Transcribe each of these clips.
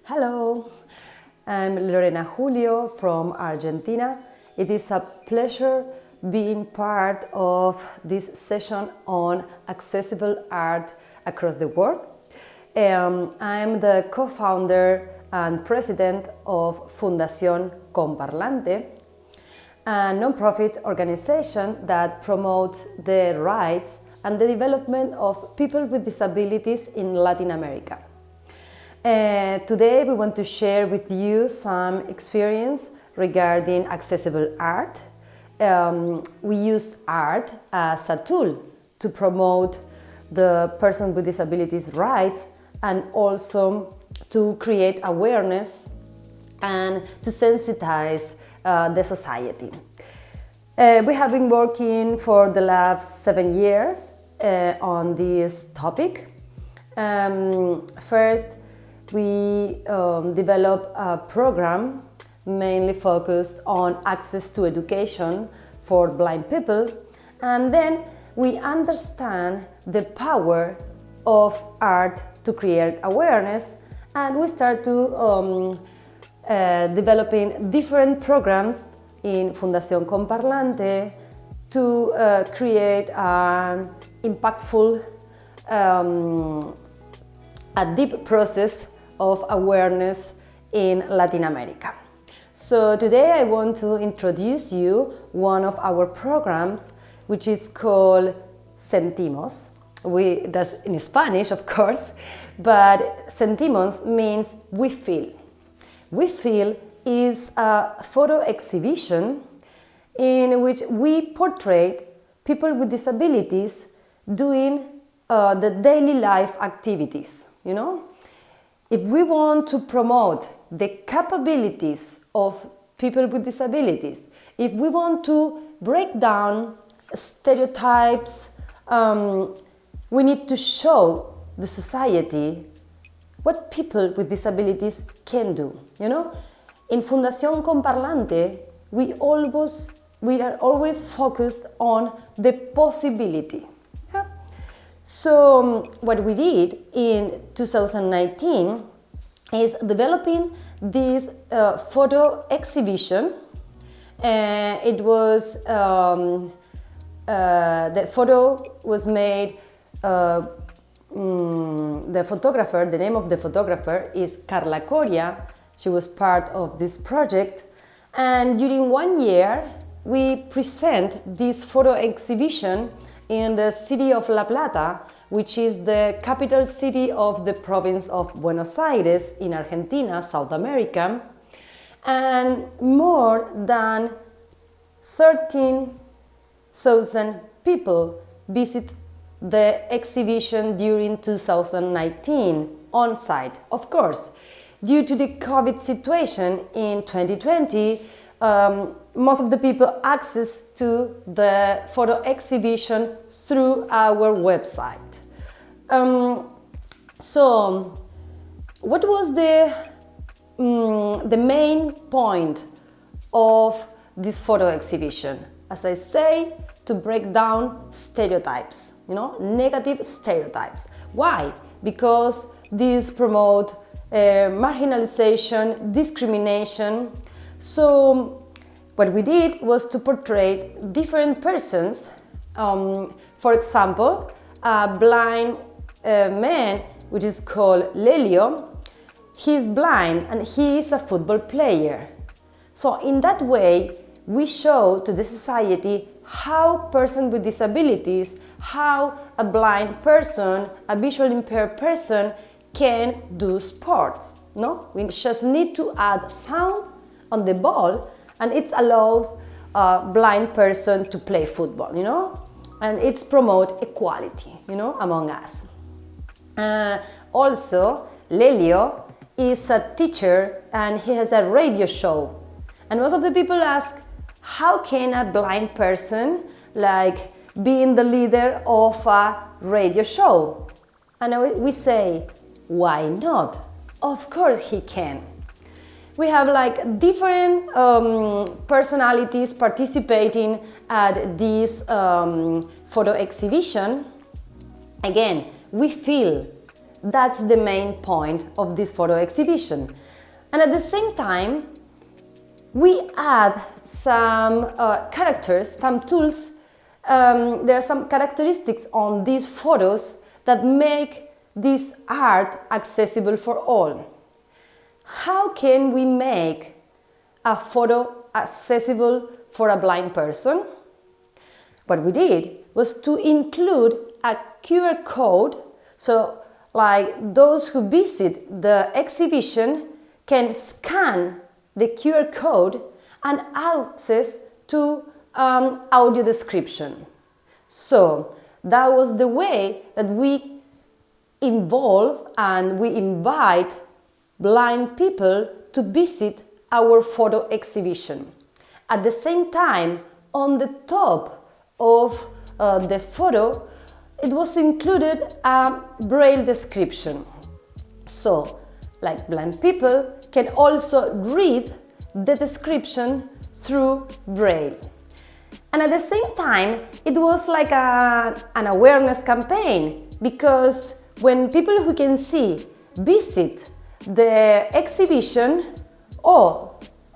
Hello, I'm Lorena Julio from Argentina. It is a pleasure being part of this session on accessible art across the world. I'm the co-founder and president of Fundación Comparlante, a non-profit organization that promotes the rights and the development of people with disabilities in Latin America. Today we want to share with you some experience regarding accessible art. We use art as a tool to promote the person with disabilities rights and also to create awareness and to sensitize the society. We have been working for the last 7 years on this topic. First, we developed a program mainly focused on access to education for blind people, and then we understand the power of art to create awareness, and we start to developing different programs in Fundación Comparlante to create an impactful, a deep process of awareness in Latin America. So today I want to introduce you one of our programs, which is called Sentimos. That's in Spanish, of course, but Sentimos means we feel. We Feel is a photo exhibition in which we portray people with disabilities doing the daily life activities, you know? If we want to promote the capabilities of people with disabilities, if we want to break down stereotypes, we need to show the society what people with disabilities can do, you know? In Fundación Comparlante, we are always focused on the possibility. Yeah? So what we did in 2019 is developing this photo exhibition. It was the photo was made. The photographer, the name of the photographer is Carla Coria. She was part of this project, and during 1 year we present this photo exhibition in the city of La Plata, which is the capital city of the province of Buenos Aires in Argentina, South America, and more than 13,000 people visit the exhibition during 2019 on site. Of course, due to the COVID situation in 2020, most of the people access to the photo exhibition through our website. So, what was the main point of this photo exhibition? As I say, to break down stereotypes, you know, negative stereotypes. Why? Because these promote marginalization, discrimination. So what we did was to portray different persons. For example, a blind man, which is called Lelio. He's blind and he is a football player. So in that way, we show to the society how person with disabilities, how a blind person, a visually impaired person can do sports. No? We just need to add sound on the ball and it allows a blind person to play football, you know? And it promotes equality, you know, among us. Also, Lelio is a teacher and he has a radio show. And most of the people ask, how can a blind person like being the leader of a radio show? And we say, why not? Of course he can. We have like different personalities participating at this photo exhibition. Again, we feel That's the main point of this photo exhibition. And at the same time, we add some characters, some tools. There are some characteristics on these photos that make this art accessible for all. How can we make a photo accessible for a blind person? What we did was to include a QR code, so like those who visit the exhibition can scan the QR code and access to audio description. So that was the way that we involve and we invite blind people to visit our photo exhibition. At the same time, on the top of the photo, it was included a braille description. So, like blind people can also read the description through braille. And at the same time, it was like an awareness campaign, because when people who can see visit the exhibition,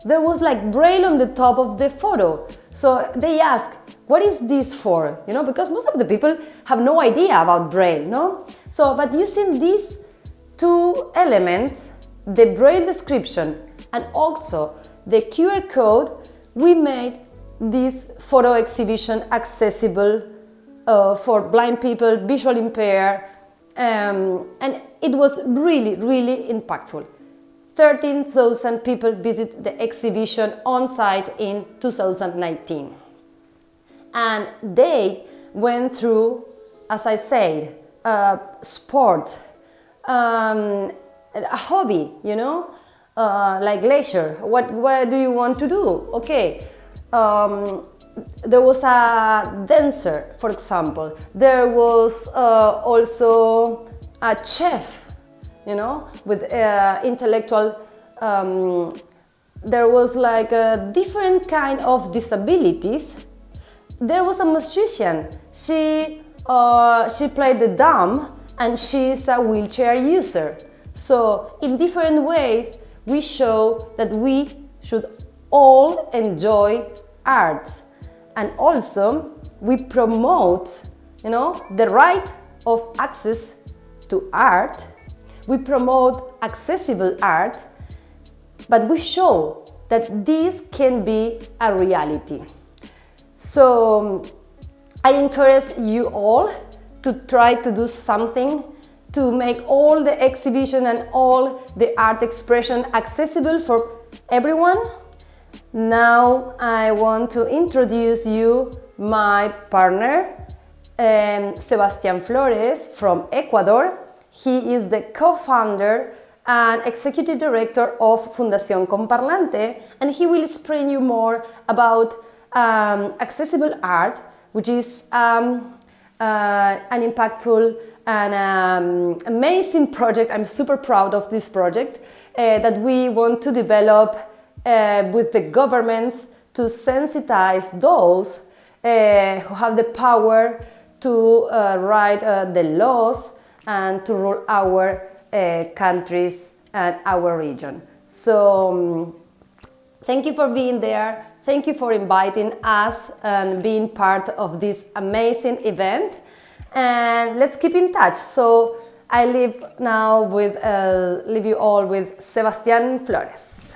there was like braille on the top of the photo. So they ask, what is this for? Because most of the people have no idea about braille, no? So, but using these two elements, the braille description and also the QR code, we made this photo exhibition accessible for blind people, visually impaired, and it was really, really impactful. 13,000 people visit the exhibition on site in 2019. And they went through, as I said, sport, a hobby, like leisure. What do you want to do? Okay. There was a dancer, for example. There was also a chef, with intellectual. There was like a different kind of disabilities. There was a musician. She played the drum and she's a wheelchair user. So in different ways, we show that we should all enjoy arts, and also we promote, the right of access to art. We promote accessible art, but we show that this can be a reality. So I encourage you all to try to do something to make all the exhibition and all the art expression accessible for everyone. Now I want to introduce you my partner, Sebastián Flores from Ecuador. He is the co-founder and executive director of Fundación Comparlante, and he will explain you more about accessible art, which is an impactful and amazing project. I'm super proud of this project that we want to develop with the governments to sensitize those who have the power to write the laws and to rule our countries and our region. So thank you for being there. Thank you for inviting us and being part of this amazing event. And let's keep in touch. So I leave you all with Sebastián Flores.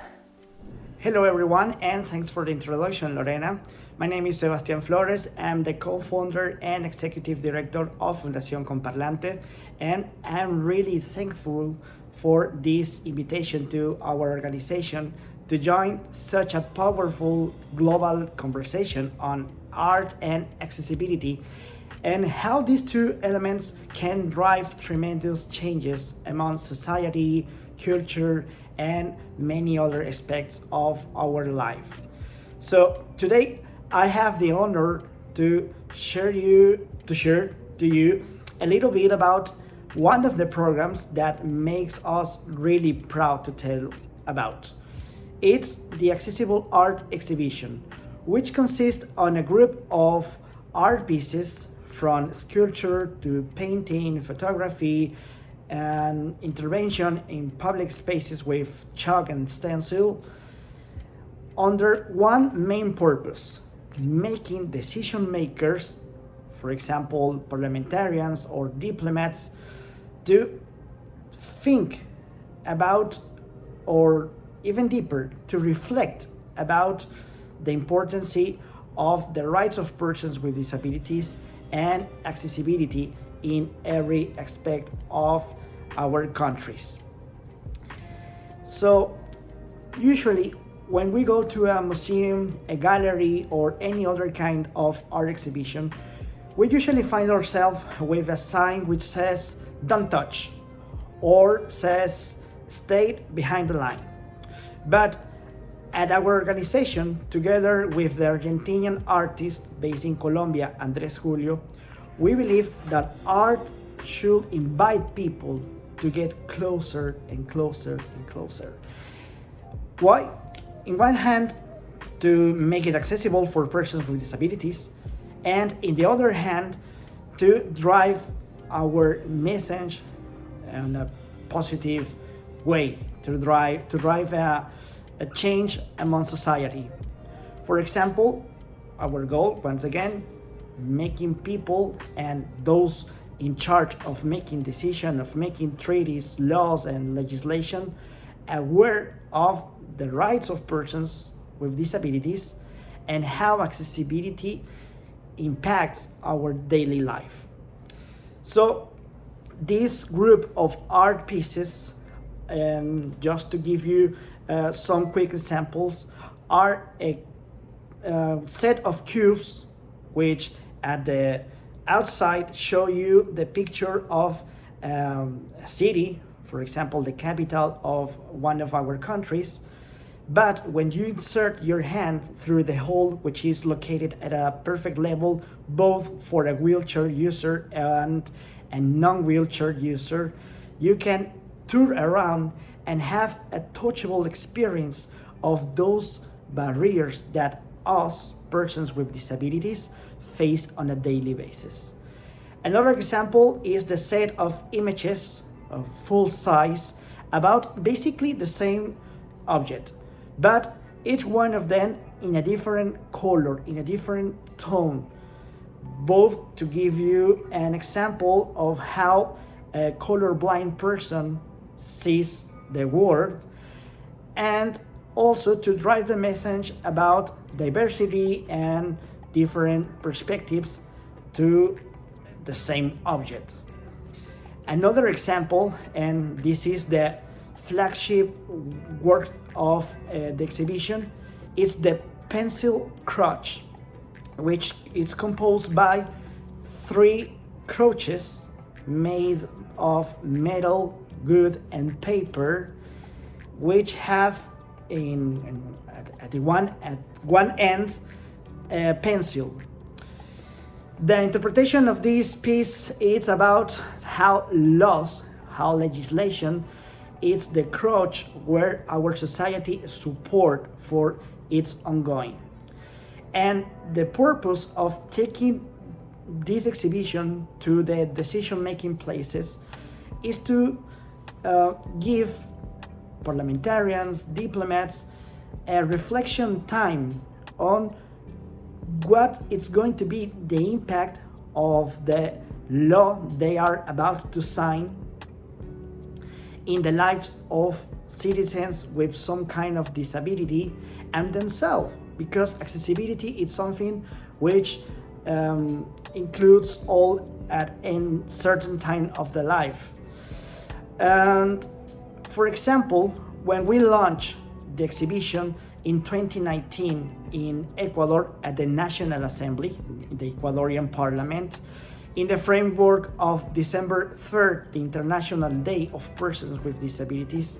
Hello everyone, and thanks for the introduction, Lorena. My name is Sebastián Flores. I'm the co-founder and executive director of Fundación Comparlante, and I'm really thankful for this invitation to our organization to join such a powerful global conversation on art and accessibility, and how these two elements can drive tremendous changes among society, culture, and many other aspects of our life. So today I have the honor to share to you a little bit about one of the programs that makes us really proud to tell about. It's the Accessible Art Exhibition, which consists on a group of art pieces from sculpture to painting, photography, an intervention in public spaces with chalk and stencil under one main purpose: making decision makers, for example, parliamentarians or diplomats, to think about, or even deeper, to reflect about the importance of the rights of persons with disabilities and accessibility in every aspect of our countries. So usually when we go to a museum, a gallery, or any other kind of art exhibition, we usually find ourselves with a sign which says "Don't touch" or says "Stay behind the line." But at our organization, together with the Argentinian artist based in Colombia, Andrés Julio, we believe that art should invite people to get closer and closer and closer. Why? In one hand, to make it accessible for persons with disabilities, and in the other hand, to drive our message in a positive way, to drive a change among society. For example, our goal, once again, making people and those in charge of making decisions, of making treaties, laws, and legislation aware of the rights of persons with disabilities and how accessibility impacts our daily life. So this group of art pieces, just to give you some quick examples, are a set of cubes which at the outside show you the picture of a city, for example, the capital of one of our countries. But when you insert your hand through the hole, which is located at a perfect level, both for a wheelchair user and a non-wheelchair user, you can tour around and have a touchable experience of those barriers that us, persons with disabilities, face on a daily basis. Another example is the set of images of full size about basically the same object, but each one of them in a different color, in a different tone, both to give you an example of how a colorblind person sees the world, and also to drive the message about diversity and different perspectives to the same object. Another example, and this is the flagship work of the exhibition, is the pencil crutch, which is composed by 3 crutches made of metal, wood, and paper, which have at one end a pencil. The interpretation of this piece is about how laws, how legislation is the crutch where our society support for its ongoing. And the purpose of taking this exhibition to the decision-making places is to give parliamentarians, diplomats, a reflection time on what is going to be the impact of the law they are about to sign in the lives of citizens with some kind of disability and themselves, because accessibility is something which includes all at a certain time of the life. And for example, when we launched the exhibition in 2019 in Ecuador at the National Assembly, the Ecuadorian Parliament, in the framework of December 3rd, the International Day of Persons with Disabilities,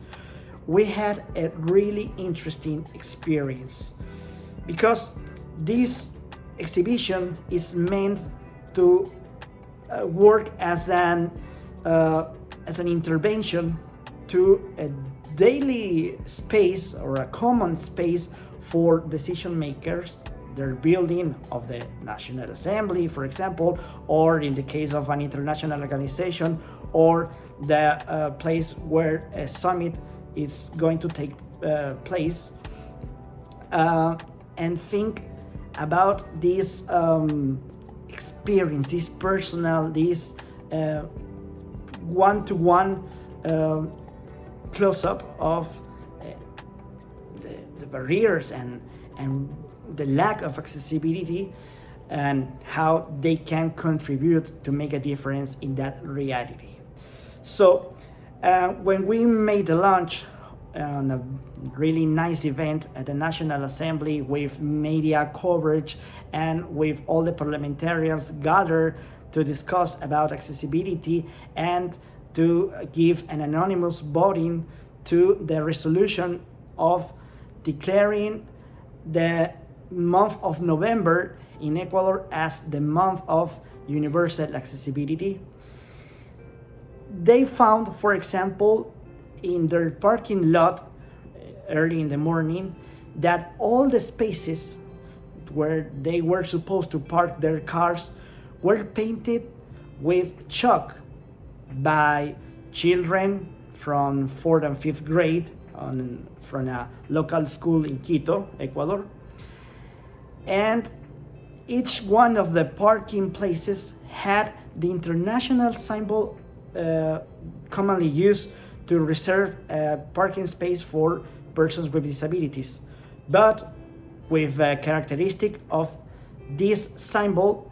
we had a really interesting experience, because this exhibition is meant to work as an intervention to a daily space or a common space for decision makers, their building of the National Assembly, for example, or in the case of an international organization, or the place where a summit is going to take place, and think about this experience, this personal, this one-to-one close-up of the barriers and the lack of accessibility, and how they can contribute to make a difference in that reality. So when we made the launch on a really nice event at the National Assembly with media coverage and with all the parliamentarians gathered to discuss about accessibility and to give an anonymous voting to the resolution of declaring the month of November in Ecuador as the month of universal accessibility. They found, for example, in their parking lot early in the morning, that all the spaces where they were supposed to park their cars were painted with chalk by children from 4th and 5th grade from a local school in Quito, Ecuador. And each one of the parking places had the international symbol commonly used to reserve a parking space for persons with disabilities, but with a characteristic of this symbol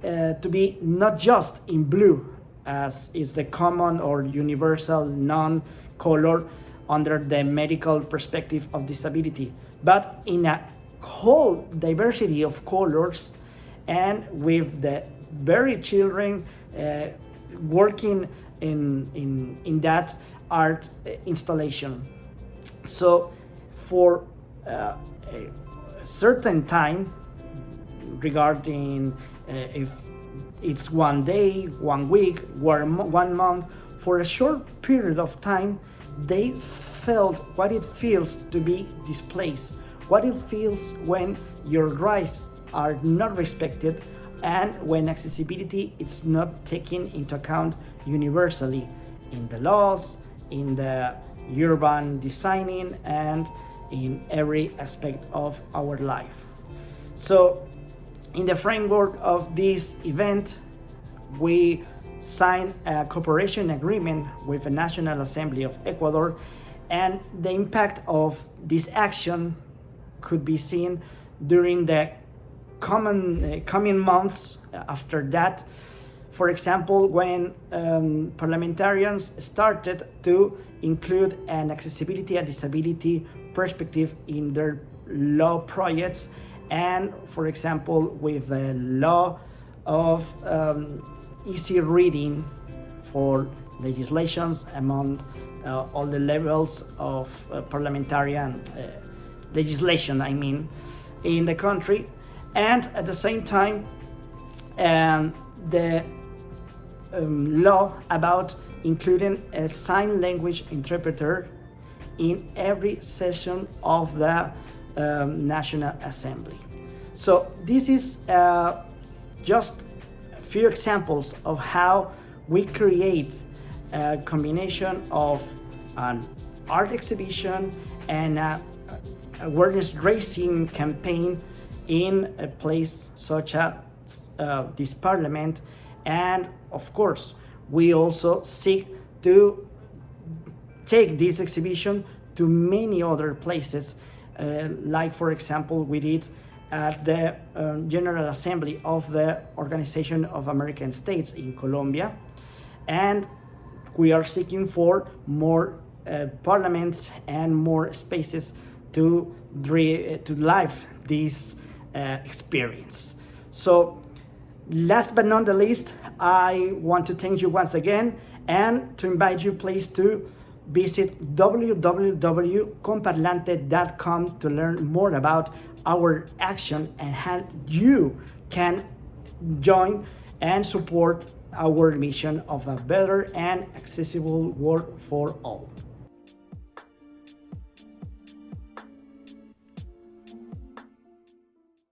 to be not just in blue, as is the common or universal non-color under the medical perspective of disability, but in a whole diversity of colors, and with the very children working in that art installation. So for a certain time, regarding if it's one day, 1 week, or 1 month, for a short period of time, they felt what it feels to be displaced, what it feels when your rights are not respected, and when accessibility is not taken into account universally in the laws, in the urban designing, and in every aspect of our life. So in the framework of this event, we signed a cooperation agreement with the National Assembly of Ecuador, and the impact of this action could be seen during the coming months after that. For example, when parliamentarians started to include an accessibility and disability perspective in their law projects, and for example with the law of easy reading for legislations among all the levels of parliamentarian legislation, in the country, and at the same time the law about including a sign language interpreter in every session of the National Assembly. So this is just a few examples of how we create a combination of an art exhibition and an awareness raising campaign in a place such as this parliament. And of course, we also seek to take this exhibition to many other places, like for example we did at the General Assembly of the Organization of American States in Colombia, and we are seeking for more parliaments and more spaces to live this experience. So last but not the least, I want to thank you once again and to invite you please to visit www.comparlante.com to learn more about our action and how you can join and support our mission of a better and accessible world for all.